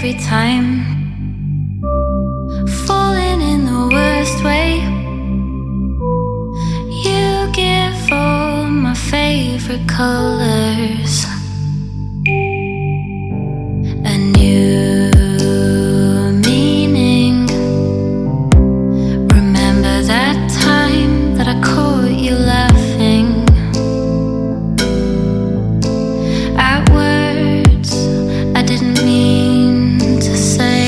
every time, falling in the worst way. You give all my favorite colors a new meaning. Remember that time that I caught you laughing at words I didn't mean to say.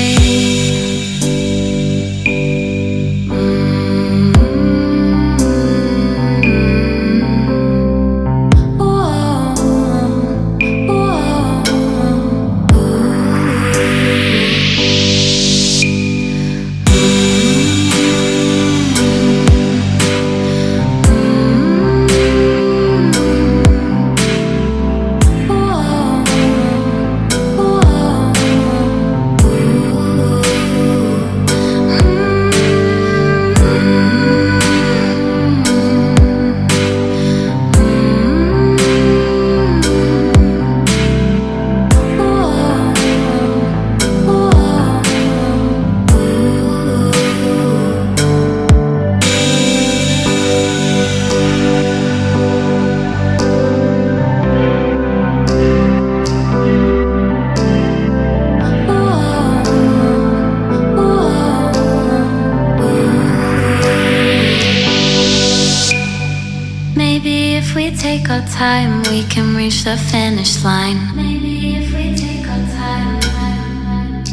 Maybe if we take our time, we can reach the finish line. Maybe if we take our time.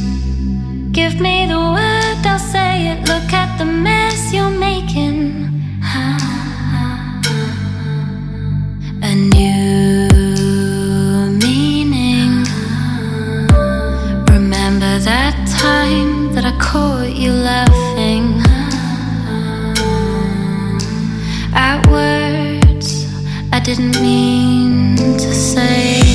Give me the word, I'll say it. Look at the mess you're making. A new meaning. Remember that time that I caught you laughing at words I didn't mean to say.